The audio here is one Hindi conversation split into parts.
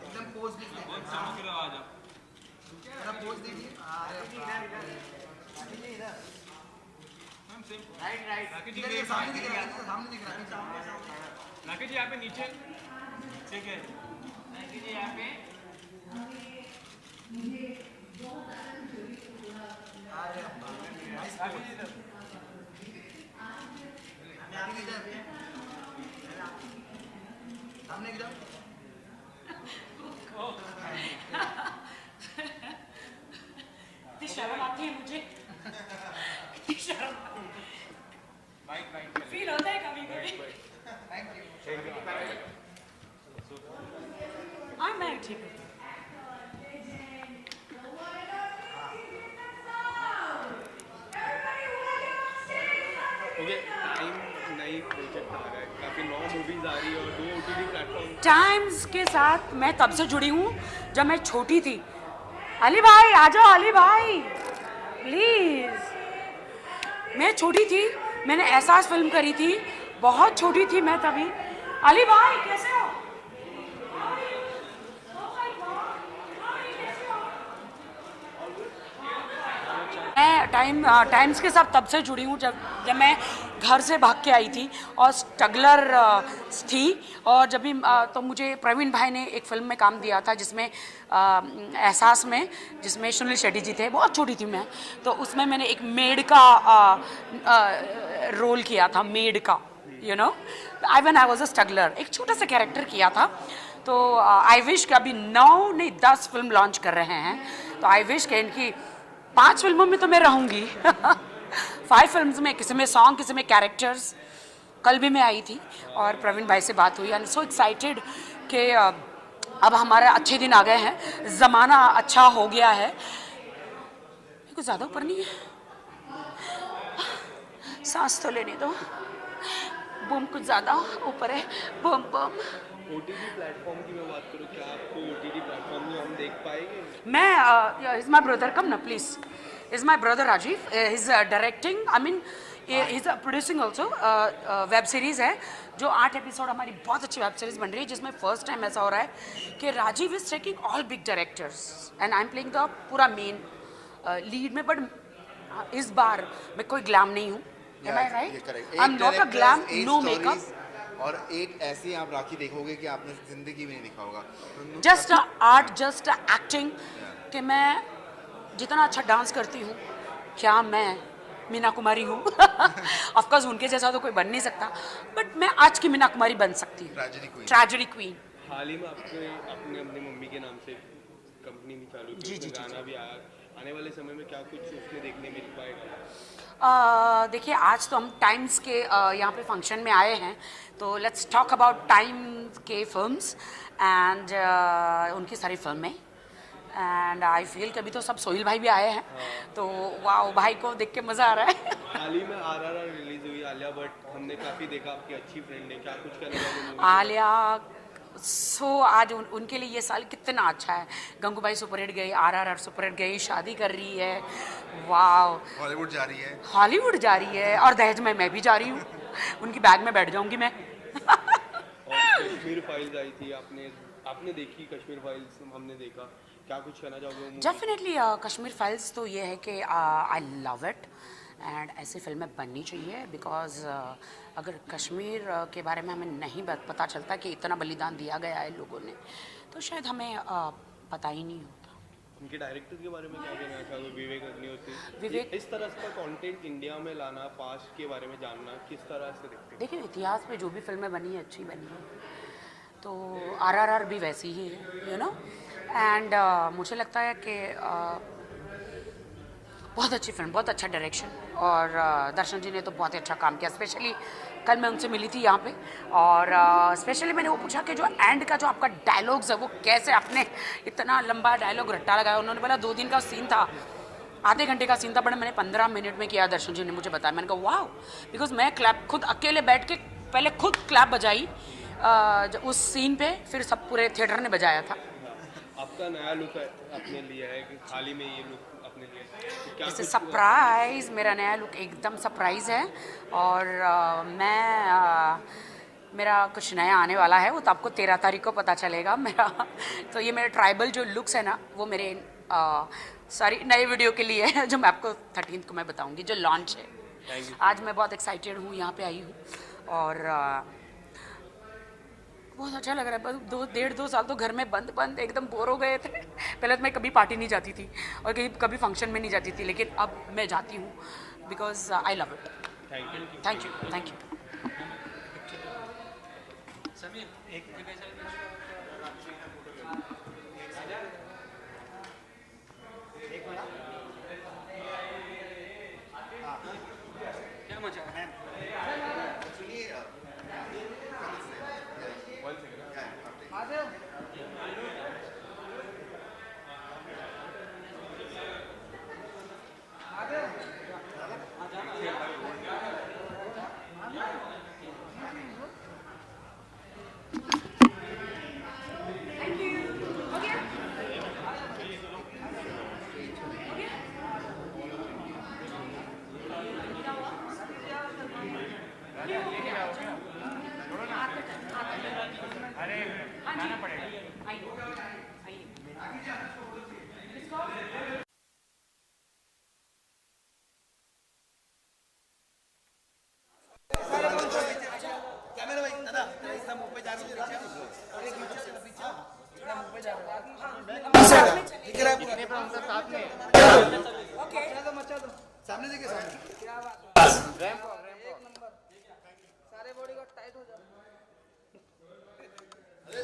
एकदम पोज पोज दीजिए। सामने दिख रहा है, सामने दिख रहा है। राकेश जी यहाँ पे नीचे ठीक है। राकेश जी यहाँ पे सामने एकदम इतनी शर्म आती है मुझे, इतनी शर्म फील होता है कभी कभी। हाँ मैं ठीक हूँ। ओके, टाइम नई प्रोजेक्ट आ रहा है, काफी 9 मूवीज आ रही है और 2 ओटीटी प्लेटफॉर्म। टाइम्स के साथ मैं तब से जुड़ी हूँ जब मैं छोटी थी। अली भाई आ जाओ, अली भाई प्लीज। मैं छोटी थी, मैंने एहसास फिल्म करी थी, बहुत छोटी थी मैं तभी। अली भाई कैसे हो? मैं टाइम्स के साथ तब से जुड़ी हूँ जब मैं घर से भाग के आई थी और स्ट्रगलर थी। और जब भी तो मुझे प्रवीण भाई ने एक फिल्म में काम दिया था जिसमें एहसास में, जिसमें सुनील शेट्टी जी थे। बहुत छोटी थी मैं, तो उसमें मैंने एक मेड का रोल किया था, मेड का, you know. I was a struggler, एक छोटा सा कैरेक्टर किया था। तो आई विश कि अभी 9 नहीं 10 फिल्म लॉन्च कर रहे हैं, तो आई विश कि इनकी 5 फिल्मों में तो मैं रहूंगी। 5 फिल्म्स में, किसी में सॉन्ग, किसी में कैरेक्टर्स। कल भी मैं आई थी और प्रवीण भाई से बात हुई। आई एम सो एक्साइटेड कि अब हमारे अच्छे दिन आ गए हैं, ज़माना अच्छा हो गया है। कुछ ज़्यादा ऊपर नहीं है, सांस तो लेने दो। बूम कुछ ज़्यादा ऊपर है, बूम बूम। ओटीटी प्लेटफॉर्म की मैं बात करूँ, क्या आपको ओटीटी प्लेटफॉर्म में हम देख पाएंगे? मैं इज माई ब्रदर, कम ना please. Is my brother Rajeev, is directing, I mean is producing also. Web series है जो 8 एपिसोड, हमारी बहुत अच्छी वेब सीरीज़ बन रही है, जिसमें फर्स्ट टाइम ऐसा हो रहा है कि Rajeev is taking all big directors and I am playing the पूरा मेन लीड में। बट इस बार मैं कोई ग्लैम नहीं हूँ, am I right? I am not a glam, no makeup. और एक ऐसी आप राखी देखोगे कि आपने जिंदगी में नहीं देखा होगा। Just art, just acting. कि मैं जितना अच्छा डांस करती हूँ, क्या मैं मीना कुमारी हूँ? ऑफकोर्स उनके जैसा तो कोई बन नहीं सकता, बट मैं आज की मीना कुमारी बन सकती हूँ, ट्रेजेडी क्वीन। हाल ही में आपने अपनी मम्मी के नाम से कंपनी भी चालू की, जी, गाना भी आया। आने वाले समय में क्या कुछ उसमें देखने मिल पाएगा? देखिए, आज तो हम टाइम्स के यहाँ पे फंक्शन में आए हैं, तो लेट्स टॉक अबाउट टाइम्स के फिल्म्स एंड उनकी सारी फिल्में। एंड आई फील कि अभी तो सब सोहिल भाई भी आए हैं, तो वाह, भाई को देख के मज़ा आ रहा है। हाल ही में RRR रिलीज हुई, आलिया भट्ट, हमने काफ़ी देखा, आपकी अच्छी फ्रेंड है, क्या कुछ करने वाले? आलिया आज उनके लिए ये साल कितना अच्छा है। गंगूबाई सुपरहिट गई, RRR सुपरहिट गई, शादी कर रही है, वाह। हॉलीवुड जा रही है, हॉलीवुड जा रही है, और दहेज में मैं भी जा रही हूँ। उनकी बैग में बैठ जाऊंगी मैं। और कश्मीर फाइल्स आई थी, आपने देखी कश्मीर फाइल्स? हमने देखा, क्या कुछ कहना चाहोगे? डेफिनेटली कश्मीर फाइल्स तो ये है कि आई लव इट एंड ऐसी फिल्में बननी चाहिए। बिकॉज अगर कश्मीर के बारे में हमें नहीं पता चलता कि इतना बलिदान दिया गया है लोगों ने, तो शायद हमें पता ही नहीं होता। उनके डायरेक्टर के बारे में क्या कहना चाहोगे? विवेक अग्निहोत्री। विवेक, इस तरह का कंटेंट इंडिया में लाना, पास्ट के बारे में जानना, किस तरह से देखते हैं? देखिए, इतिहास में जो भी फिल्में बनी है अच्छी बनी है, तो RRR भी वैसी ही है, यू नो। एंड मुझे लगता है कि बहुत अच्छी फिल्म, बहुत अच्छा डायरेक्शन, और दर्शन जी ने तो बहुत ही अच्छा काम किया। स्पेशली कल मैं उनसे मिली थी यहाँ पे, और स्पेशली मैंने वो पूछा कि जो एंड का जो आपका डायलॉग्स है वो कैसे आपने इतना लंबा डायलॉग रट्टा लगाया। उन्होंने बोला 2 दिन का सीन था, आधे घंटे का सीन था, बट मैंने 15 मिनट में किया। दर्शन जी ने मुझे बताया, मैंने कहा वाह, बिकॉज मैं क्लैप खुद अकेले बैठ के पहले खुद क्लैप बजाई उस सीन पे, फिर सब पूरे थिएटर ने बजाया था। आपका नया लुक अपने लिए है कि हाल ही में ये लुक अपने लिए तो क्या जैसे कुछ सरप्राइज, मेरा नया लुक एकदम सरप्राइज है, और मेरा कुछ नया आने वाला है, वो तो आपको 13 तारीख को पता चलेगा मेरा। तो ये मेरे ट्राइबल जो लुक्स है ना, वो मेरे सारी नए वीडियो के लिए है, जो मैं आपको 13 को मैं बताऊंगी, जो लॉन्च है। आज मैं बहुत एक्साइटेड हूँ, यहाँ पे आई हूँ, और बहुत अच्छा लग रहा है। बस 1.5-2 साल तो घर में बंद बंद एकदम बोर हो गए थे। पहले तो मैं कभी पार्टी नहीं जाती थी और कभी फंक्शन में नहीं जाती थी, लेकिन अब मैं जाती हूँ because I love it. Thank you. Thank you, thank you.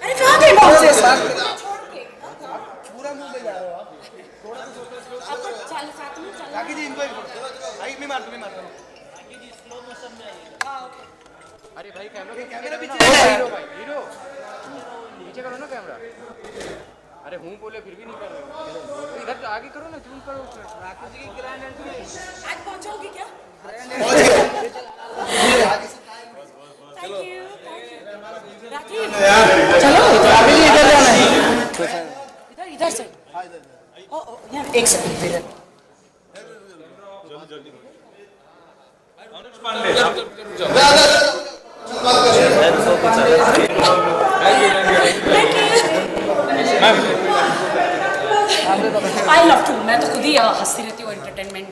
अरे कहाँ गए बॉक्सेस? पूरा मुंह में जा रहे हो आप। थोड़ा तो सोचो स्लो आपको चल साथ में चल। राखी जी इनको एक भाई मैं मारता हूँ राखी जी स्लो मोशन में आइए। हाँ ओके। अरे भाई कैमरा पीछे हीरो भाई हीरो पीछे करो ना कैमरा। अरे हूँ बोले फिर भी नहीं कर रहे हो, इधर आगे करो ना, जूम करो। राखी जी की ग्रैंड एंट्री आज पहुँचोगी क्या? थैंक यू, राखी चलो इधर जाना है, इधर से। ओ यहाँ एक सेकंड इधर। आई लव टू, मैं तो खुद ही हंसती रहती हूँ एंटरटेनमेंट।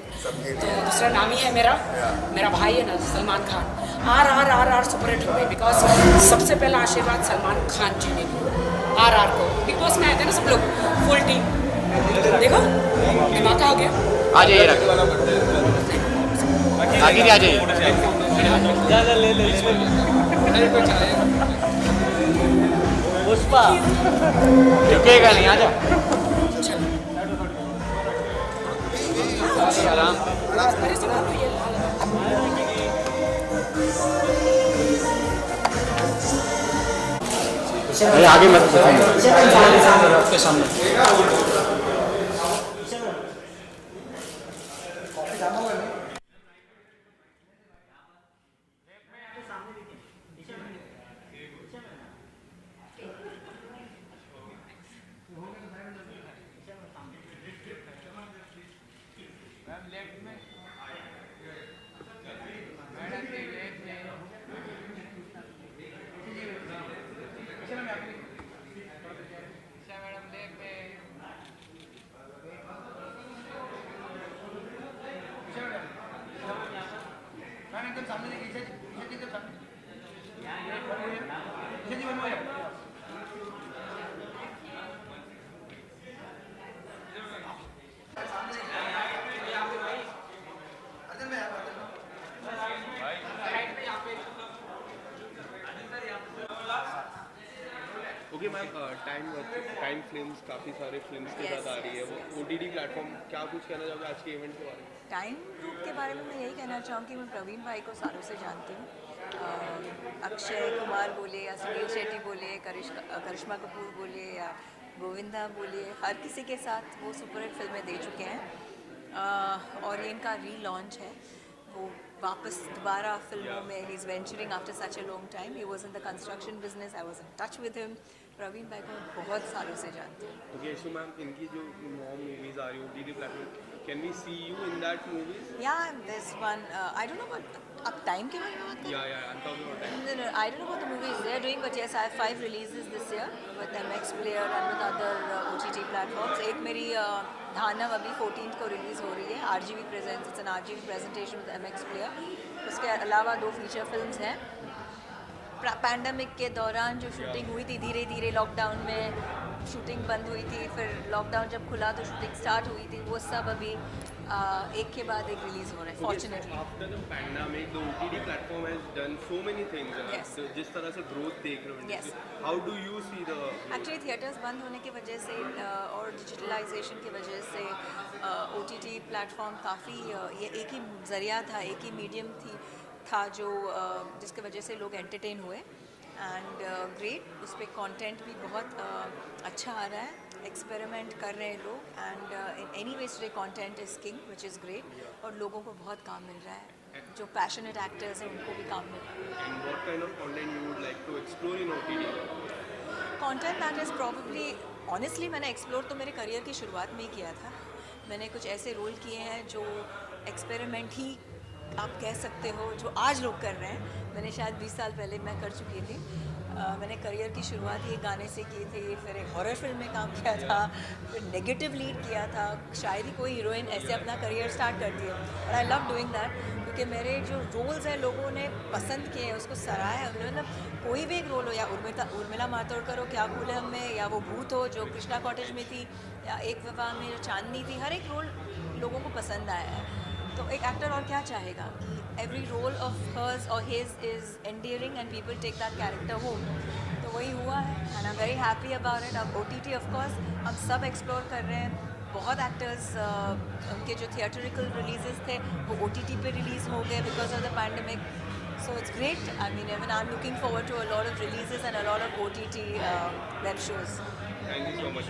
तो दूसरा नाम ही है मेरा भाई है ना Salman Khan. Are super hit हुए बिकॉज सबसे पहला आशीर्वाद सलमान खान जी ने दिया आर को। बिग बॉस में आए थे ना सब लोग, फुल टीम। देखो दिमाग का हो गया। आ जाइए आगे आ जाइए। पुष्पा रुकेगा नहीं, आ जा। आगे मत आपके सामने। ओके मैम, टाइम फिल्म्स काफ़ी सारे फिल्म्स के साथ आ रही है, वो OTT प्लेटफॉर्म, क्या कुछ कहना चाहोगे आज के इवेंट के बारे में? टाइम ग्रुप के बारे में मैं यही कहना चाहूँगी, मैं प्रवीण भाई को सालों से जानती हूँ। अक्षय कुमार बोले या सुनील शेट्टी बोले, करिश्मा कपूर बोले या गोविंदा बोले, हर किसी के साथ वो सुपर हिट फिल्में दे चुके हैं। और ये इनका री-लॉन्च है, वो वापस दोबारा फिल्मों में he is venturing after such a long time. He was in the construction business, I was in touch with him. Praveen भाई को मैं बहुत सालों से जानती हूँ. ओके, सो मैम इनकी जो नॉ मूवीज आ रही है OTT platform, can we see you in that movies? Yeah, there's one. I don't know about अब टाइम के बारे में बात करें. Yeah I am talking about that. No, I don't know about the movies they're doing, but yes, I have 5 releases this year with MX Player and with other OTT platforms. एक मेरी धानव अभी 14th को रिलीज़ हो रही है. RGV presents, it's an RGV presentation with MX Player. उसके अलावा 2 फीचर फिल्म्स हैं. पैंडमिक के दौरान जो शूटिंग हुई थी, धीरे धीरे लॉकडाउन में शूटिंग बंद हुई थी, फिर लॉकडाउन जब खुला तो शूटिंग स्टार्ट हुई थी, वो सब अभी एक के बाद एक रिलीज़ हो रहे हैं fortunately. After the pandemic the OTT platform has done so many things. Yes. जिस तरह से ग्रोथ देख रहे हो, Yes. How do you see the actually theatres बंद होने की वजह से और डिजिटलाइजेशन की वजह से OTT प्लेटफॉर्म काफ़ी ये एक ही ज़रिया था, एक ही मीडियम था जो जिसकी वजह से लोग एंटरटेन हुए. एंड ग्रेट, उस पर कॉन्टेंट भी बहुत अच्छा आ रहा है, एक्सपेरिमेंट कर रहे हैं लोग. And in any ways today content is king, which is great. और लोगों को बहुत काम मिल रहा है, जो पैशनेट एक्टर्स हैं उनको भी काम मिल रहा है. And what kind of content you would like to explore in OTT? Content that is probably, honestly मैंने एक्सप्लोर तो मेरे करियर की शुरुआत में ही किया था. मैंने कुछ ऐसे रोल किए हैं जो एक्सपेरिमेंट ही आप कह सकते हो, जो आज लोग कर रहे हैं. मैंने शायद 20 साल पहले मैं कर चुकी थी. मैंने करियर की शुरुआत ही गाने से की थी, फिर एक हॉरर फिल्म में काम किया था, फिर नेगेटिव लीड किया था. शायद ही कोई हीरोइन ऐसे अपना करियर स्टार्ट करती है. और आई लव डूइंग दैट, क्योंकि मेरे जो रोल्स हैं लोगों ने पसंद किए हैं, उसको सराहा है. मतलब कोई भी एक रोल हो, या उर्मिला मातोड़कर हो क्या कूल है में, या वो भूत हो जो कृष्णा कॉटेज में थी, या एक विवाह में जो चांदनी थी, हर एक रोल लोगों को पसंद आया है. तो एक एक्टर और क्या चाहेगा कि एवरी रोल ऑफ हर्स और his is endearing and people take that character home. तो वही हुआ है and I am very happy about it. अब OTT ऑफ कोर्स हम सब एक्सप्लोर कर रहे हैं. बहुत एक्टर्स उनके जो थिएटरिकल रिलीजेस थे वो OTT पे रिलीज़ हो गए because of the pandemic. So it's great. I mean even I am looking forward to a lot of releases and a lot of OTT web shows. Thank you so much.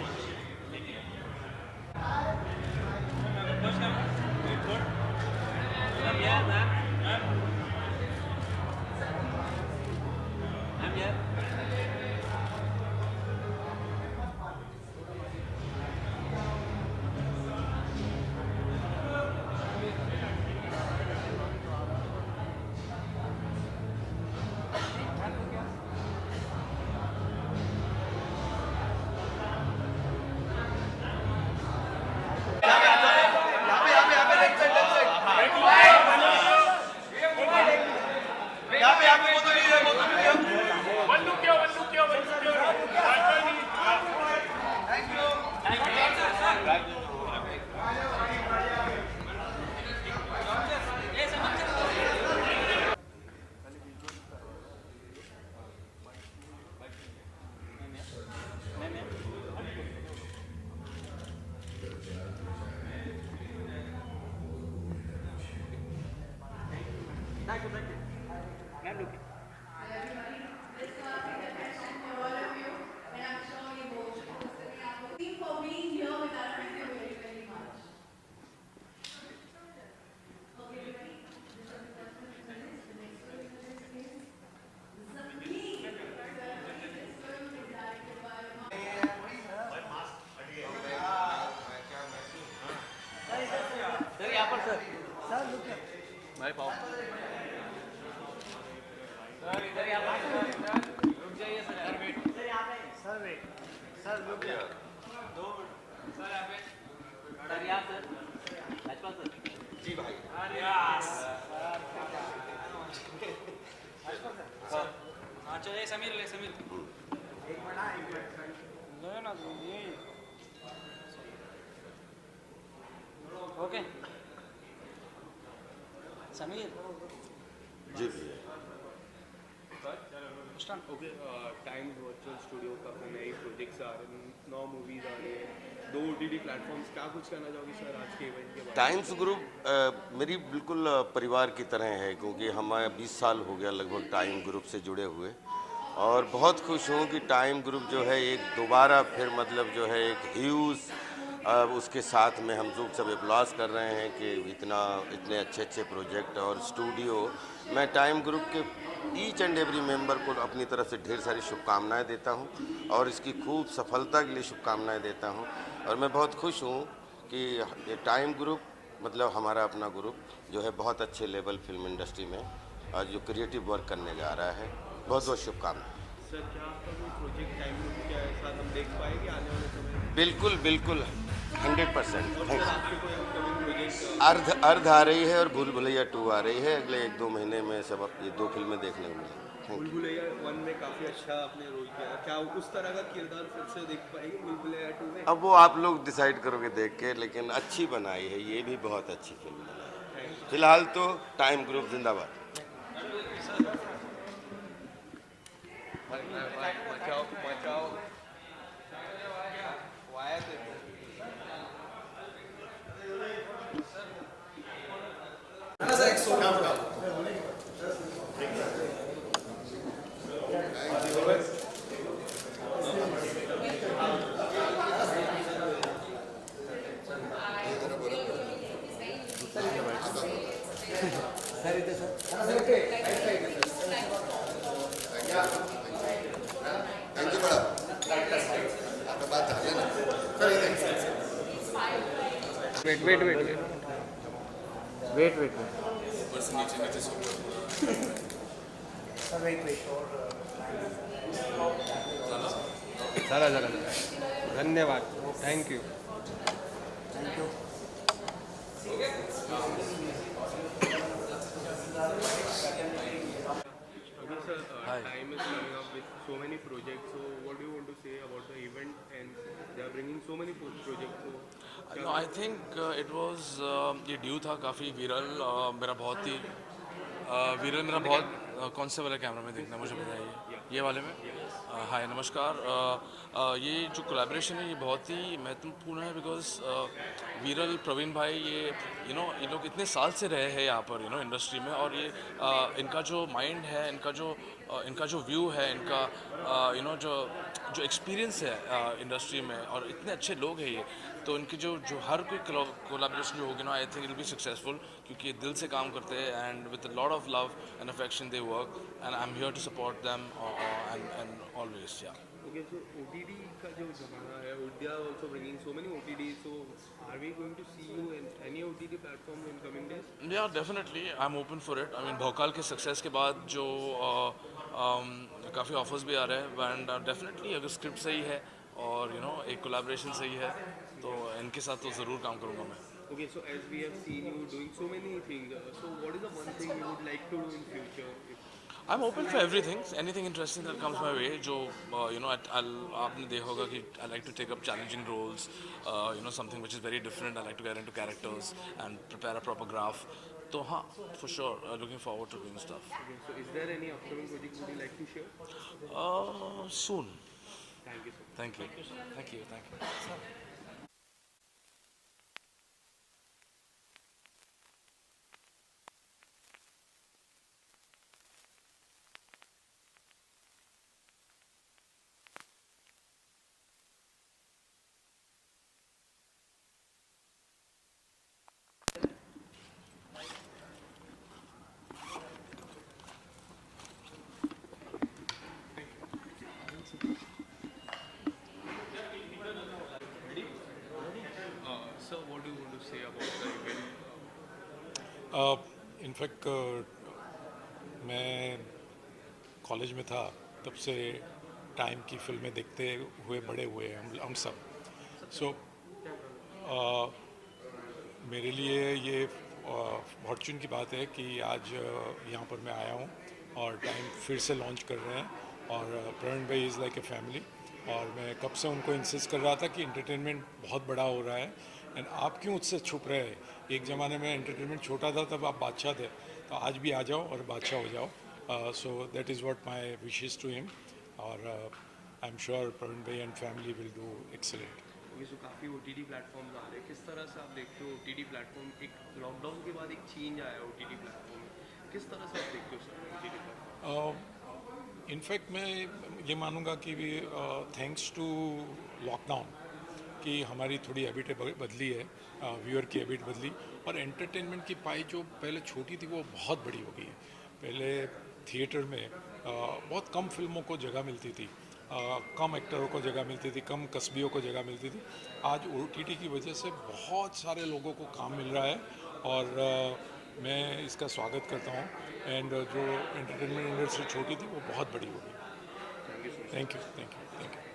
भाई पाओ. चलिए समीर ले समीर. ओके समीर जी भैया. ओके, टाइम्स वर्चुअल स्टूडियो का नए प्रोजेक्ट्स आ रहे हैं, 9 मूवीज आ रही है, 2 OTT प्लेटफॉर्म्स. क्या कुछ कहना चाहोगे सर आज के इवेंट के बारे में? टाइम्स ग्रुप मेरी बिल्कुल परिवार की तरह है, क्योंकि हम 20 साल हो गया लगभग टाइम ग्रुप से जुड़े हुए. और बहुत खुश हूँ कि टाइम ग्रुप जो है एक दोबारा फिर मतलब जो है एक ह्यूज अब उसके साथ में हम लोग सब अप्लॉज कर रहे हैं कि इतने अच्छे अच्छे प्रोजेक्ट और स्टूडियो। मैं टाइम ग्रुप के ईच एंड एवरी मेंबर को अपनी तरफ से ढेर सारी शुभकामनाएं देता हूं और इसकी खूब सफलता के लिए शुभकामनाएं देता हूं। और मैं बहुत खुश हूं कि ये टाइम ग्रुप मतलब हमारा अपना ग्रुप जो है बहुत अच्छे लेवल फिल्म इंडस्ट्री में और जो क्रिएटिव वर्क करने जा रहा है। बहुत बहुत शुभकामनाएं। सर क्या आपका कोई प्रोजेक्ट टाइम ग्रुप के साथ हम देख पाएंगे आने वाले समय में? बिल्कुल बिल्कुल 100%। और सर आपके कोई अपकमिंग प्रोजेक्ट? अर्ध आ रही है और भूल भुलैया 2 आ रही है। अगले 1-2 महीने में सब ये 2 फिल्में देखने को मिलेंगी। भूल भुलैया 1 में काफ़ी अच्छा आपने रोल किया, क्या उस तरह का किरदार फिर से देख पाएंगे भूल भुलैया 2 में? अब वो आप लोग डिसाइड करोगे देख के, लेकिन अच्छी बनाई है, ये भी बहुत अच्छी फिल्म बनाई है। फिलहाल तो टाइम ग्रुप जिंदाबाद। बचाओ बचाओ वाया थे। थैंक यू मैडम, आपका बात झाले ना सर। वेट चला धन्यवाद, thank you. Time is coming up with so many projects. So, what do you want to say about the event? And they are bringing so many projects. So, No, I think it was ये ड्यू था काफ़ी विरल। मेरा बहुत ही विरल मेरा बहुत कौन से वाले कैमरा में देखना मुझे बताइए, ये वाले में। हाय नमस्कार। ये जो कोलैबोरेशन है ये बहुत ही महत्वपूर्ण है बिकॉज विरल प्रवीण भाई ये लोग इतने साल से रहे हैं यहाँ पर इंडस्ट्री में, और ये इनका जो माइंड है, इनका जो व्यू है, इनका जो एक्सपीरियंस है इंडस्ट्री में, और इतने अच्छे लोग हैं ये, तो इनकी जो हर कोई कोलैबोरेशन जो होगी ना, I think it will be successful, क्योंकि ये दिल से काम करते हैं and with a lot of love and affection they work, and I am here to support them and always. या okay, so OTT का जो ज़माना है, they are also bringing so many OTT. So, are we going to see you in any OTT platform in coming days? या definitely I am open for it. I mean Bhokaal के सक्सेस के बाद जो काफ़ी ऑफर्स भी आ रहे हैं, एंड डेफिनेटली अगर स्क्रिप्ट सही है और एक कोलैबोरेशन सही है तो इनके साथ तो ज़रूर काम करूँगा मैं। Okay, so as we have seen you doing so many things, so what is the one thing you would like to do in future? I'm open for everything, anything interesting that comes my way. जो आपने देखा होगा कि I like to take up challenging roles, something which is very different. I like to get into characters and prepare a proper graph. तो हाँ, for sure, looking forward to doing stuff. Okay, so is there any upcoming project would you like to share? Soon. Thank you so much. Thank you. Thank you. Thank you. Sir, what do you want to say about the event? In fact मैं कॉलेज में था तब से टाइम की फिल्में देखते हुए बड़े हुए हैं हम सब। सो मेरे लिए ये फॉर्चून की बात है कि आज यहाँ पर मैं आया हूँ और टाइम फिर से लॉन्च कर रहे हैं, और प्रवीण भाई इज़ लाइक ए फैमिली, और मैं कब से उनको इंसिस्ट कर रहा था कि एंटरटेनमेंट बहुत बड़ा हो रहा है एंड आप क्यों उससे छुप रहे हैं। एक ज़माने में एंटरटेनमेंट छोटा था, तब आप बादशाह थे, तो आज भी आ जाओ और बादशाह हो जाओ। So that is what my wishes to him, और आई एम श्योर प्रवीण भाई and family will do excellent. Okay, so काफ़ी OTT प्लेटफॉर्म्स आ रहे हैं, किस तरह से आप देखते हो OTT प्लेटफॉर्म? एक लॉकडाउन के बाद एक चेंज आया OTT प्लेटफॉर्म में, किस तरह से आप देखते हो सर OTT प्लेटफॉर्म? इनफैक्ट मैं ये मानूंगा कि थैंक्स टू लॉकडाउन कि हमारी थोड़ी हैबिट बदली है, व्यूअर की हैबिट बदली, और एंटरटेनमेंट की पाई जो पहले छोटी थी वो बहुत बड़ी हो गई है। पहले थिएटर में बहुत कम फिल्मों को जगह मिलती थी, कम एक्टरों को जगह मिलती थी, कम कस्बियों को जगह मिलती थी। आज OTT की वजह से बहुत सारे लोगों को काम मिल रहा है और मैं इसका स्वागत करता हूँ। एंड जो एंटरटेनमेंट इंडस्ट्री छोटी थी वो बहुत बड़ी हो गई। Thank you, thank you, thank you.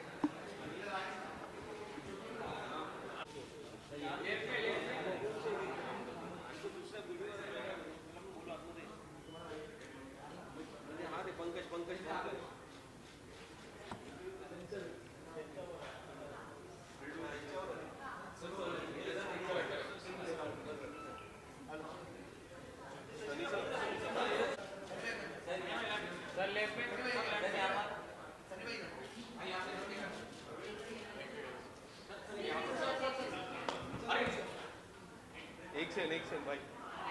एक सेकंड भाई,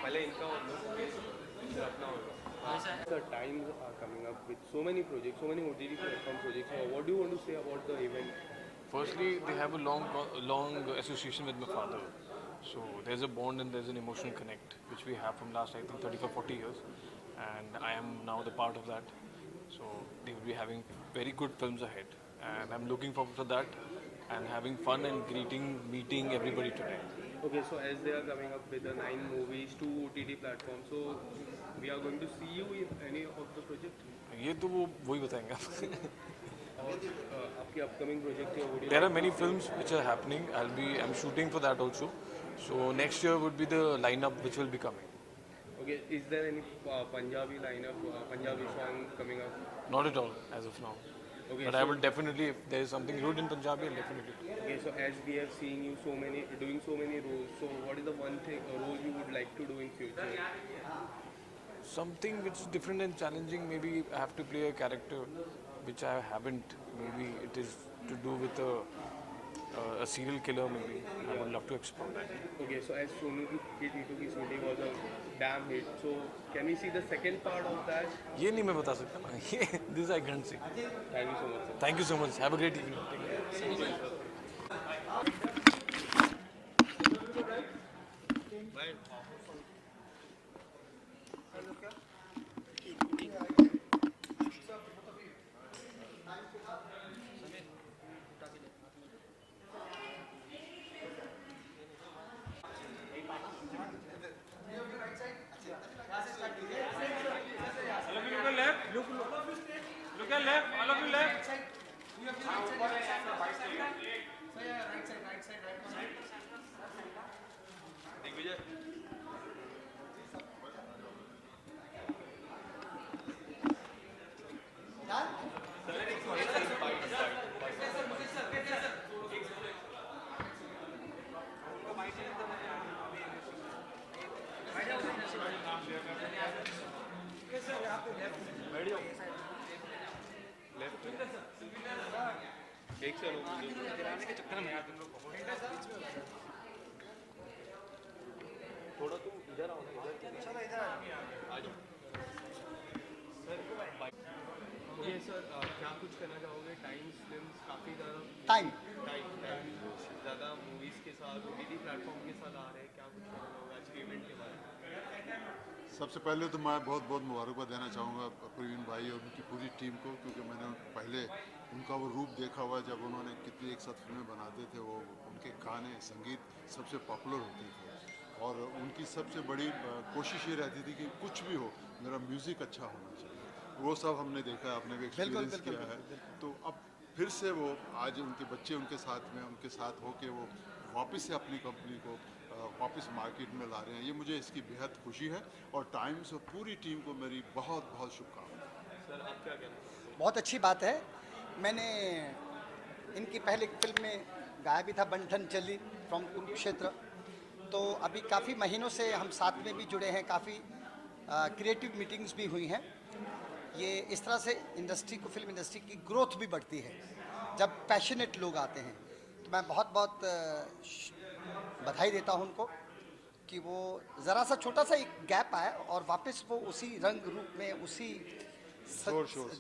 पहले इनका होगा फिर अपना होगा। The times are coming up with so many projects, so many OTT platform projects. What do you want to say about the event? Firstly, they have a long association with my father. So there's a bond and there's an emotional connect which we have from last, I think, 35-40 years, and I am now the part of that. So they will be having very good films ahead, and I'm looking forward to that and having fun and meeting everybody today. Okay, so as they are coming up with the 9 movies, 2 OTT platforms, so we are going to see you in any of the project? ये तो वही बताएंगे आपको। और आपकी upcoming project है वो? There are many films which are happening. I'm shooting for that also. So next year would be the lineup which will be coming. Okay, is there any Punjabi lineup, Punjabi song coming up? Not at all as of now. Okay, but so I will definitely, if there is something good in Punjabi, I'll definitely. Okay, so as we have seen you doing so many roles, so what is the one role you would like to do in future? Something which is different and challenging. Maybe I have to play a character which I haven't. Maybe it is to do with a serial killer. Maybe I would love to explore that. Okay, so as Sonu Ki Titu ki shooting was a damn hit, so can we see the second part of that? ये नहीं मैं बता सकता ना। This I can't say. Thank you so much, sir. Thank you so much. Have a great evening. Take care. Look at left, all of you left. एक से के चक्कर में यार तुम लोग थोड़ा तुम इधर आओ ना, इधर आ जाओ सर। ओके सर, क्या कुछ कहना चाहोगे? टाइम्स फिल्म्स काफ़ी ज़्यादा मूवीज़ के साथ OTT प्लेटफॉर्म के साथ आ रहे हैं, क्या कुछ कहना चाहोगे आज के इवेंट के बारे में? सबसे पहले तो मैं बहुत बहुत मुबारकबाद देना चाहूँगा प्रवीण भाई और उनकी पूरी टीम को, क्योंकि मैंने पहले उनका वो रूप देखा हुआ जब उन्होंने कितनी एक साथ फिल्में बनाते थे। वो उनके गाने संगीत सबसे पॉपुलर होते थे और उनकी सबसे बड़ी कोशिश ये रहती थी कि कुछ भी हो मेरा म्यूज़िक अच्छा होना चाहिए। वो सब हमने देखा है, आपने भी एक्सपीरियंस किया है। तो अब फिर से वो आज उनके बच्चे उनके साथ होके वो वापस से अपनी कंपनी को वापस मार्केट में ला रहे हैं। ये मुझे इसकी बेहद खुशी है और टाइम्स और पूरी टीम को मेरी बहुत बहुत शुभकामनाएं। सर आप क्या कहना? बहुत अच्छी बात है। मैंने इनकी पहले फिल्म में गाया भी था, बंठन चली फ्रॉम कुरुक्षेत्र। तो अभी काफ़ी महीनों से हम साथ में भी जुड़े हैं, काफ़ी क्रिएटिव मीटिंग्स भी हुई हैं। ये इस तरह से इंडस्ट्री को, फिल्म इंडस्ट्री की ग्रोथ भी बढ़ती है जब पैशनेट लोग आते हैं। तो मैं बहुत बहुत बधाई देता हूं उनको कि वो ज़रा सा छोटा सा एक गैप आया और वापस वो उसी रंग रूप में, उसी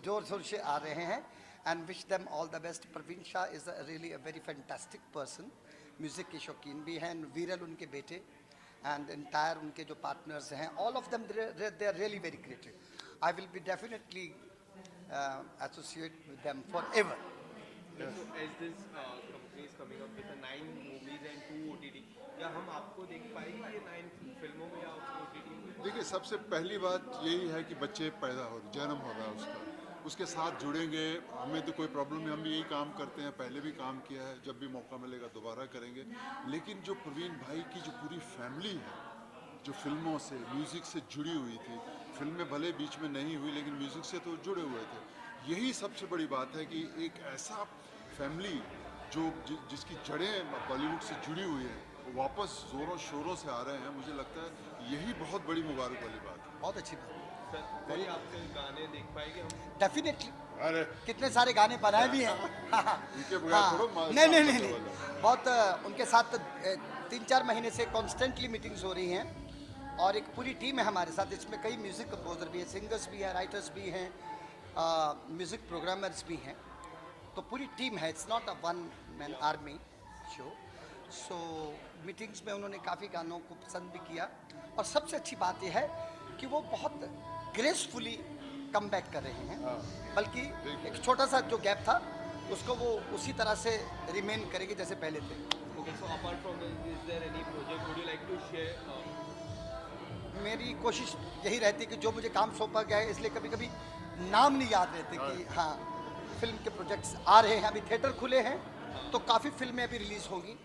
जोर शोर से आ रहे हैं। and wish them all the best. Praveen Shah is really a very fantastic person. Music के शौकीन भी हैं, वीरल उनके बेटे, and entire उनके जो partners हैं, all of them they are really very creative. I will be definitely associate with them forever. So as this company is coming up with 9 movies and 2 OTT, क्या हम आपको देख पाएंगे ये 9 फिल्मों में या OTT में? देखिए, सबसे पहली बात यही है कि बच्चे पैदा हो, जन्म हो रहा है उसका, उसके साथ जुड़ेंगे। हमें तो कोई प्रॉब्लम नहीं, हम भी यही काम करते हैं, पहले भी काम किया है, जब भी मौका मिलेगा दोबारा करेंगे। लेकिन जो प्रवीण भाई की जो पूरी फैमिली है, जो फिल्मों से, म्यूज़िक से जुड़ी हुई थी, फिल्में भले बीच में नहीं हुई लेकिन म्यूज़िक से तो जुड़े हुए थे, यही सबसे बड़ी बात है कि एक ऐसा फैमिली जो जिसकी जड़ें बॉलीवुड से जुड़ी हुई है, वापस ज़ोरों शोरों से आ रहे हैं। मुझे लगता है यही बहुत बड़ी मुबारक वाली बात है। बहुत अच्छी बात। सर, कोई आपके गाने देख पाएंगे हम? डेफिनेटली, अरे कितने सारे गाने बनाए भी हैं। उनके बगैर थोड़ा नहीं, बहुत उनके साथ 3-4 महीने से कॉन्स्टेंटली मीटिंग्स हो रही हैं, और एक पूरी टीम है हमारे साथ। इसमें कई म्यूज़िक कंपोजर भी हैं, सिंगर्स भी हैं, राइटर्स भी हैं, म्यूज़िक प्रोग्रामर्स भी हैं, तो पूरी टीम है। It's not a one man army show. So meetings में उन्होंने काफ़ी गानों को पसंद भी किया, और सबसे अच्छी बात यह है कि वो बहुत ग्रेसफुली कम बैक कर रहे हैं, बल्कि एक छोटा सा जो गैप था उसको वो उसी तरह से रिमेन करेंगे जैसे पहले थे। Okay, so apart from this, is there any project would you like to share? मेरी कोशिश यही रहती है कि जो मुझे काम सौंपा गया है, इसलिए कभी कभी नाम नहीं याद रहते कि हाँ फिल्म के प्रोजेक्ट्स आ रहे हैं। अभी थिएटर खुले हैं तो काफ़ी फिल्में अभी रिलीज़ होंगी,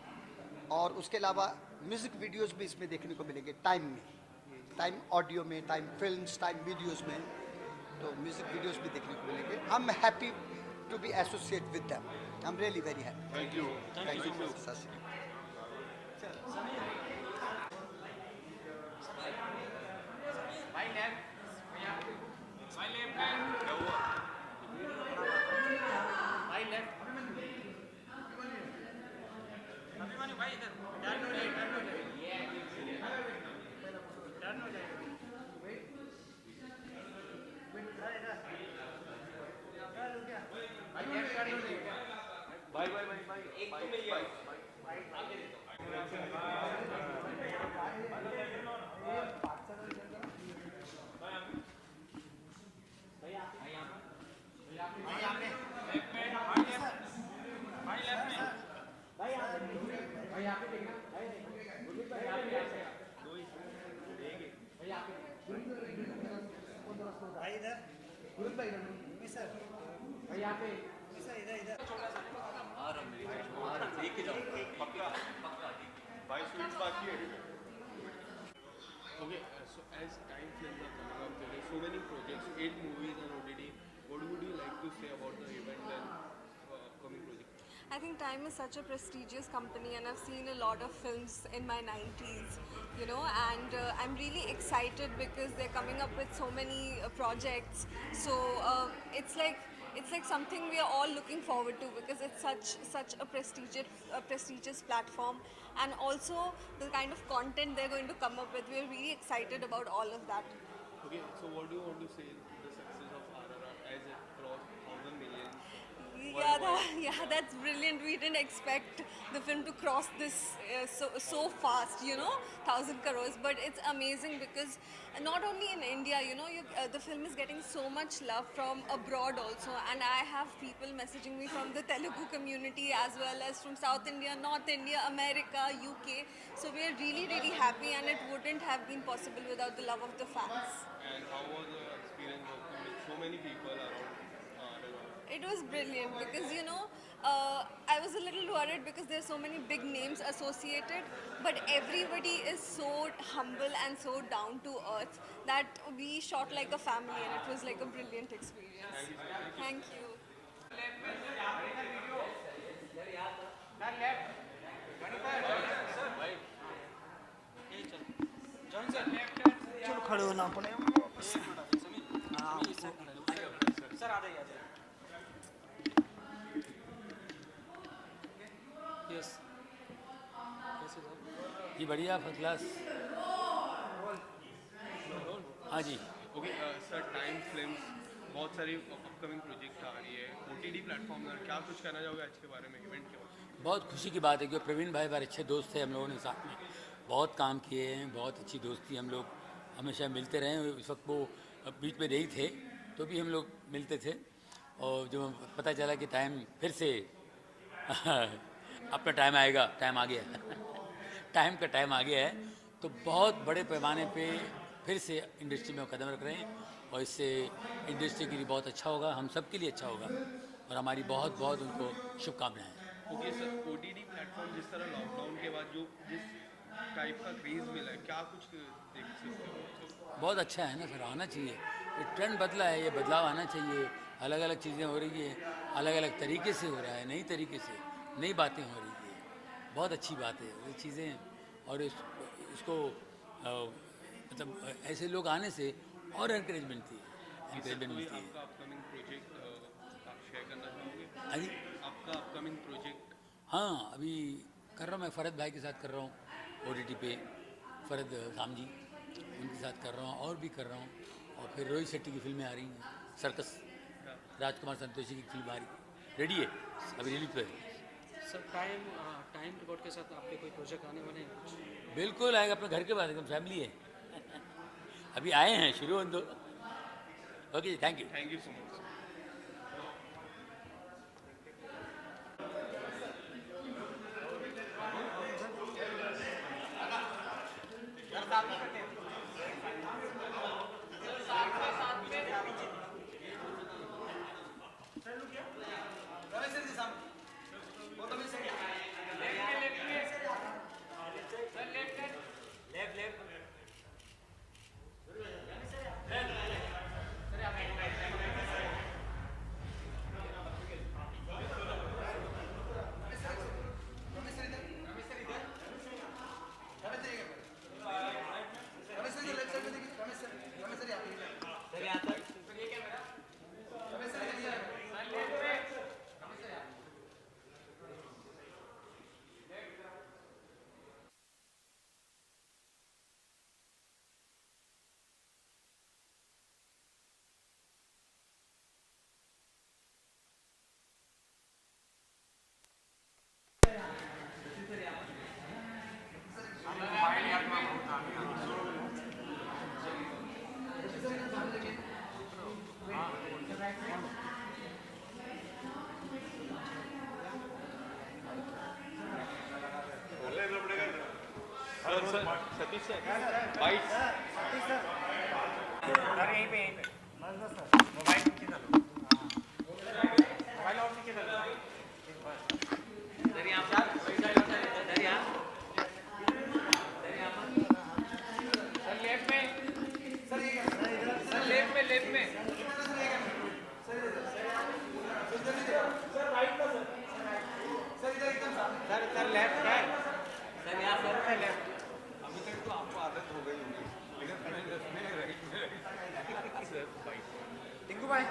और उसके अलावा म्यूज़िक वीडियोस भी इसमें देखने को मिलेंगे, टाइम ऑडियो में, टाइम फिल्म्स, टाइम वीडियोस में, तो म्यूज़िक वीडियोस भी देखने को मिलेंगे। I am happy to be associate with them. I am really very happy. Thank you. Thank you sir. भाई इधर टर्न हो जाए, टर्न हो जाए। भाई एक तो नहीं है, आगे Okay, so as time films are coming up, there are so many projects, 8 movies and OTT. What would you like to say about the event and upcoming projects? I think Time is such a prestigious company, and I've seen a lot of films in my 90s, you know, and I'm really excited because they're coming up with so many projects. So it's like something we are all looking forward to, because it's such a prestigious platform, and also the kind of content they're going to come up with. We're really excited about all of that. Okay, so what do you want to say the success of RRR as it crossed 1,000 million? Yeah, that's brilliant. We didn't expect the film to cross this so fast, you know, 1,000 crores. But it's amazing because not only in India, you know, the film is getting so much love from abroad also. And I have people messaging me from the Telugu community as well as from South India, North India, America, UK. So we are really, really happy, and it wouldn't have been possible without the love of the fans. And how was the experience working with so many people around? It was brilliant because, you know, I was a little worried because there's so many big names associated, but everybody is so humble and so down to earth that we shot like a family, and it was like a brilliant experience. Thank you. चलो खड़े होना पड़ेगा। सर आ जाइए। यस, जी बढ़िया, फर्स्ट क्लास। हाँ जी। Okay, sir, Time Films बहुत सारी अपकमिंग प्रोजेक्ट आ रही है OTT प्लेटफॉर्म पर, क्या कुछ कहना चाहोगे आज के बारे में, इवेंट के बारे में? बहुत खुशी की बात है कि प्रवीण भाई हमारे अच्छे दोस्त थे, हम लोगों ने साथ में बहुत काम किए हैं, बहुत अच्छी दोस्ती, हम लोग हमेशा मिलते रहे हैं। इस वक्त वो बीच में नहीं थे तो भी हम लोग मिलते थे, और जब पता चला कि टाइम फिर से अपना टाइम आएगा, टाइम आ गया टाइम का टाइम आ गया है, तो बहुत बड़े पैमाने पे फिर से इंडस्ट्री में कदम रख रहे हैं, और इससे इंडस्ट्री के लिए बहुत अच्छा होगा, हम सब के लिए अच्छा होगा, और हमारी बहुत बहुत उनको शुभकामनाएं। ओके सर, OTT प्लेटफॉर्म जिस तरह लॉकडाउन के बाद जो जिस टाइप का क्रेज मिला है, क्या कुछ देख सकते हो? बहुत अच्छा है ना सर, आना चाहिए, ये ट्रेंड बदला है, ये बदलाव आना चाहिए, अलग अलग चीज़ें हो रही है, अलग अलग तरीके से हो रहा है, नई तरीके से नई बातें हो रही है, बहुत अच्छी बात है ये चीज़ें। और इसको मतलब ऐसे लोग आने से और एनकरेजमेंट मिलती है, एनकरेजमेंट मिलती है। आपका अपकमिंग प्रोजेक्ट आप शेयर करना चाहोगे? हाँ जी, आपका अपकमिंग प्रोजेक्ट? हाँ, अभी कर रहा हूँ, मैं फ़रद भाई के साथ कर रहा हूँ OTT पे, फ़रद सामजी उनके साथ कर रहा हूँ, और भी कर रहा हूँ, और फिर रोहित शेट्टी की फिल्में आ रही हैं, सर्कस, राजकुमार संतोषी की फिल्म आ रही रेडी है, अभी रिलीज पे है। सर टाइम रिकॉर्ड के साथ आपके कोई प्रोजेक्ट आने वाले हैं कुछ? बिल्कुल आएगा, अपने घर के बाद एकदम फैमिली है अभी आए हैं, शुरू हो दो। Okay, thank you so much. Satish sir, byte sir यहीं पे बस सर, मोबाइल नीचे डालो, मोबाइल और नीचे डालो सर, यहाँ पर सर, यहाँ सर, लेफ्ट में सर, लेफ्ट में सर लेफ्ट है सर, यहाँ सर लेफ्ट। अभी तक तो आपको आदत हो गई होगी, लेकिन पहले 10 में राइट में टिंकू भाई,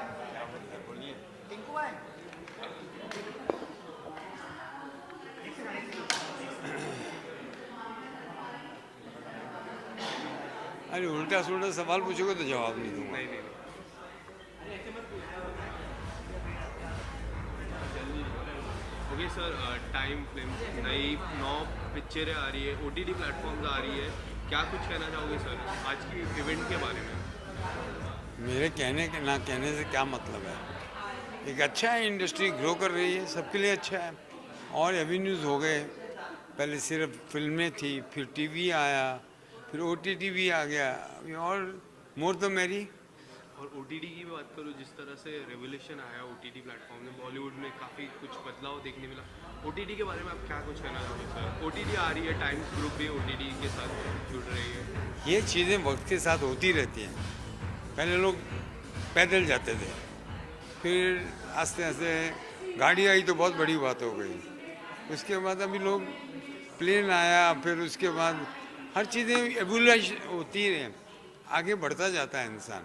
बोलिए। टिंकू भाई, अरे उल्टा सुल्टा सवाल पूछोगे तो जवाब नहीं दूंगा। नहीं ओके सर, टाइम फिल्म नई 9 पिक्चरें आ रही है, OTT प्लेटफॉर्म्स आ रही है, क्या कुछ कहना चाहोगे सर आज की इवेंट के बारे में? मेरे कहने के ना कहने से क्या मतलब है, एक अच्छा है, इंडस्ट्री ग्रो कर रही है, सबके लिए अच्छा है, और एवेन्यूज़ हो गए, पहले सिर्फ फिल्में थी, फिर TV आया, फिर OTT भी आ गया, अभी और मोर तो मेरी। और OTT की बात करूँ, जिस तरह से रेवोल्यूशन आया OTT प्लेटफॉर्म में, बॉलीवुड में काफ़ी कुछ बदलाव देखने मिला, OTT के बारे में आप क्या कुछ कहना चाहोगे सर? OTT आ रही है, टाइम्स ग्रुप भी OTT के साथ जुड़ रही है, ये चीज़ें वक्त के साथ होती रहती हैं। पहले लोग पैदल जाते थे, फिर आस्ते आस्ते गाड़ी आई तो बहुत बड़ी बात हो गई, उसके बाद अभी लोग प्लेन आया, फिर उसके बाद हर चीज़ें एवोल्यूशन होती रहे, आगे बढ़ता जाता है इंसान,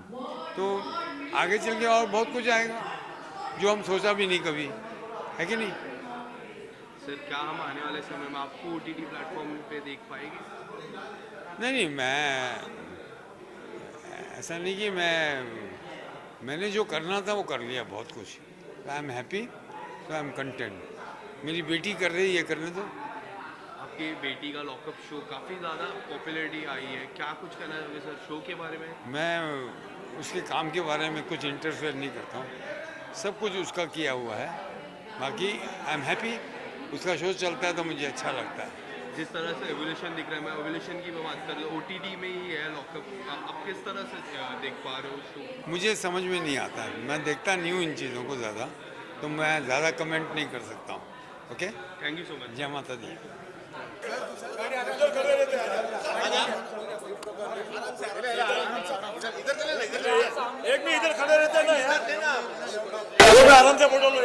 तो आगे चल के और बहुत कुछ आएगा जो हम सोचा भी नहीं कभी, है कि नहीं? सर क्या हम आने वाले समय में आपको OTT प्लेटफॉर्म पे देख पाएंगे? नहीं, मैं ऐसा नहीं कि मैं मैंने जो करना था वो कर लिया बहुत कुछ। आई am happy, I am content. मेरी बेटी कर रही है, ये करने दो। आपकी बेटी का लॉकअप शो काफ़ी ज़्यादा पॉपुलैरिटी आई है, क्या कुछ कहना चाहोगे सर शो के बारे में? मैं उसके काम के बारे में कुछ इंटरफेयर नहीं करता हूँ, सब कुछ उसका किया हुआ है। बाकी आई एम हैप्पी, उसका शो चलता है तो मुझे अच्छा लगता है। जिस तरह से एवोल्यूशन दिख रहा है, मैं एवोल्यूशन की बात कर रहा हूँ, OTT में ही है लॉकअप, आप किस तरह से देख पा रहे हो शो? मुझे समझ में नहीं आता है, मैं देखता नहीं हूँ इन चीज़ों को ज़्यादा, तो मैं ज़्यादा कमेंट नहीं कर सकता हूँ। Okay, thank you so much. जय माता दी। एक भी इधर खड़े रहते ना यार, आराम से फोटो लो।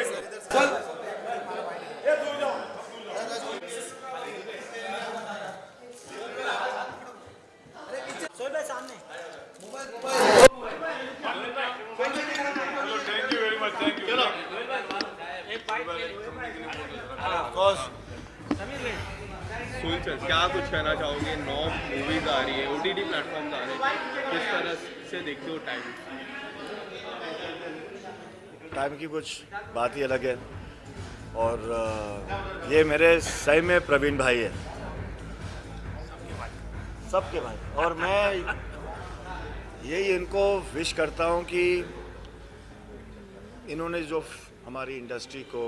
चल सामने। Thank you very much, thank you. सोल सर, क्या कुछ कहना चाहोगे? 9 मूवीज आ रही है, OTT प्लेटफॉर्म्स आ रहे हैं, किस तरह से देखते हो टाइम? टाइम की कुछ बात ही अलग है, और ये मेरे सही में प्रवीण भाई है, सबके भाई। और मैं यही इनको विश करता हूँ कि इन्होंने जो हमारी इंडस्ट्री को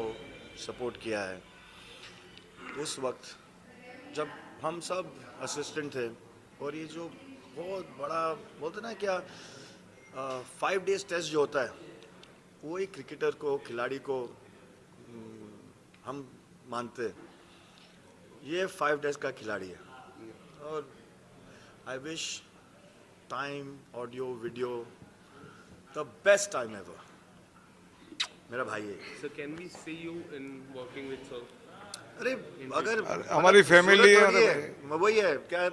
सपोर्ट किया है, उस वक्त जब हम सब असिस्टेंट थे, और ये जो बहुत बड़ा बोलते ना क्या 5 डेज टेस्ट जो होता है, वो एक क्रिकेटर को, खिलाड़ी को हम मानते हैं, ये 5 डेज का खिलाड़ी है। और I wish time, audio, video, the best time ever. मेरा भाई है। So can we see you in working with sir? अरे अगर हमारी फैमिली है, वही है क्या,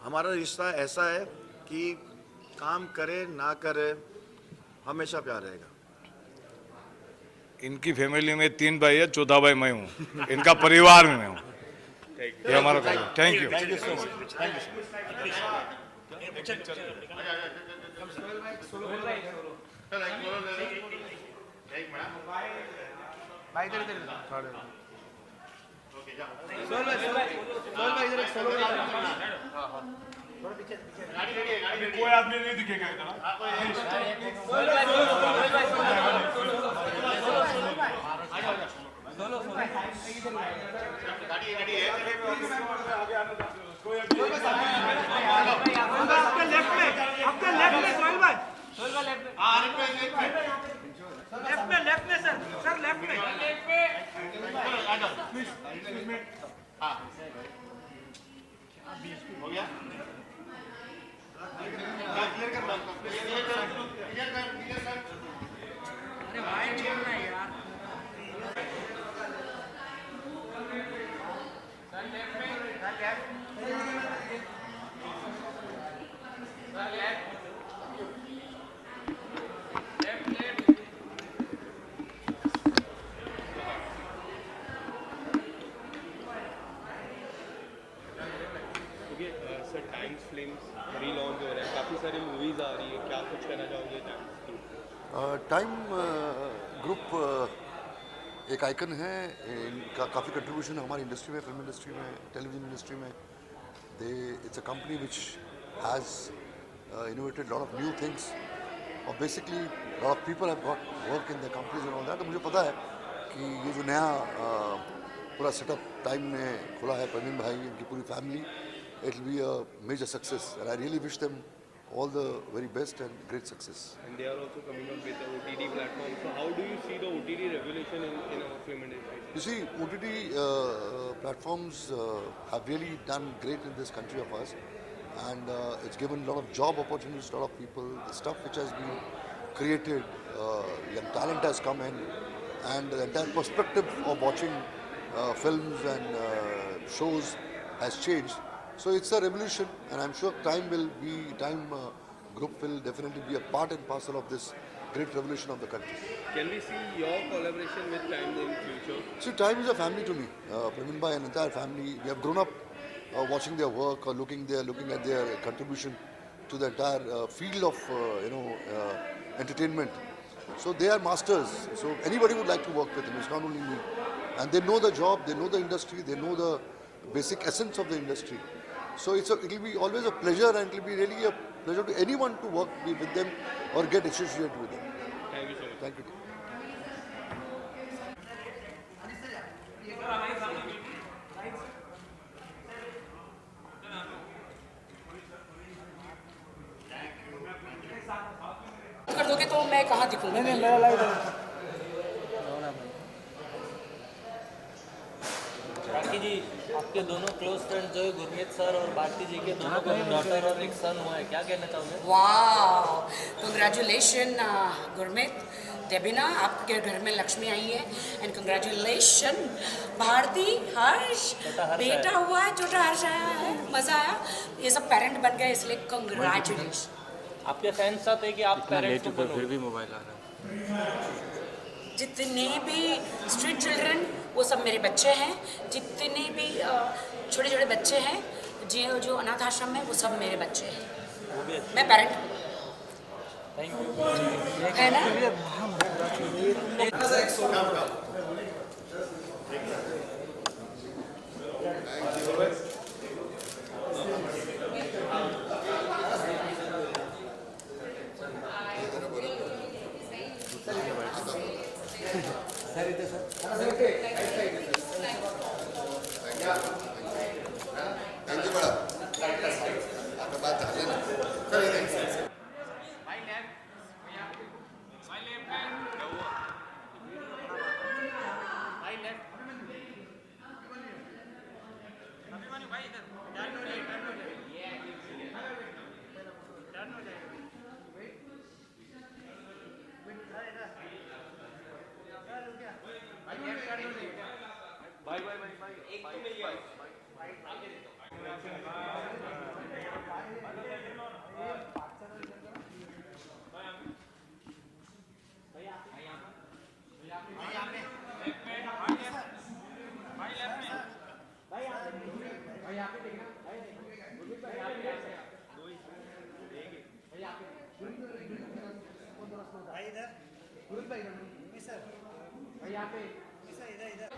हमारा रिश्ता ऐसा है कि काम करे ना करे हमेशा प्यार रहेगा। इनकी फैमिली में 3 भाई है, 14 भाई मैं हूँ, इनका परिवार में मैं हूँ, ये हमारा परिवार। Thank you, thank you so much, thank you so much. भाई इधर इधर खड़े हो। सोल भाई इधर एक सोलो हां थोड़ा पीछे पीछे कोई आदमी नहीं दिखेगा इधर। गाड़ी है आपके लेफ्ट में सोहेल भाई लेफ्ट में। हां लेफ्ट में सर लेफ्ट में हां हो गया। क्लियर कर अरे भाई छोड़ना यार। सर टाइम्स फिल्म्स रीलॉन्च हो रहा है, काफ़ी सारी मूवीज़ आ रही है, क्या कुछ कहना चाहोगे टाइम ग्रुप एक आइकन है, इनका काफ़ी कंट्रीब्यूशन है हमारी इंडस्ट्री में, फिल्म इंडस्ट्री में, टेलीविजन इंडस्ट्री में। It's a company which has innovated lot of new things, और basically lot of people have got work in the companies and all that. तो मुझे पता है कि ये जो नया पूरा सेटअप टाइम में खुला है, प्रवीण भाई, इनकी पूरी family, it will be a major success, and I really wish them all the very best and great success. And they are also coming up with the OTT platform. So how do you see the OTT revolution in our film industry? You see, OTT platforms have really done great in this country of ours, and it's given a lot of job opportunities to a lot of people. The stuff which has been created, young talent has come in, and the entire perspective of watching films and shows has changed. So it's a revolution, and I'm sure Time Group will definitely be a part and parcel of this great revolution of the country. Can we see your collaboration with Time in future? See, Time is a family to me. Praveen Bhai and entire family, we have grown up watching their work or looking at their contribution to the entire field of entertainment. So they are masters. So anybody would like to work with them. It's not only me, and they know the job, they know the industry, they know the basic essence of the industry. So it will be always a pleasure, and it will be really a pleasure to anyone to work with them or get associated with them. Thank you so much. Thank you. कर दोगे तो मैं कहाँ दिखूंगा? नहीं मेरा लाइव भारती जी, आपके दोनों क्लोज फ्रेंड जो है गुरमीत सर और भारती जी के दोनों को डॉटर और एक सन हुआ है, क्या कहना चाहोगे? वाह, कंग्रेचुलेशन गुरमीत, देबिना, आपके घर में लक्ष्मी आई है, एंड कंग्रेचुलेशन भारती, हर्ष, बेटा हुआ है, छोटा हर्ष आया है, मजा आया, ये सब पेरेंट बन गए, इसलिए कंग्रेचुलेशन। आपके फैंस चाहते हैं कि आप पेरेंट्स को फिर भी मोबाइल आ रहा है। जितने भी स्ट्रीट चिल्ड्रन वो सब मेरे बच्चे हैं, जितने भी छोटे छोटे बच्चे हैं जो अनाथ आश्रम में, वो सब मेरे बच्चे हैं, मैं पेरेंट हूँ, है ना? थैंक यू मैडम, आपका बात झाले ना। भाई इधर, गुरुत भाई सर, भाई यहाँ पे, इधर इधर इधर।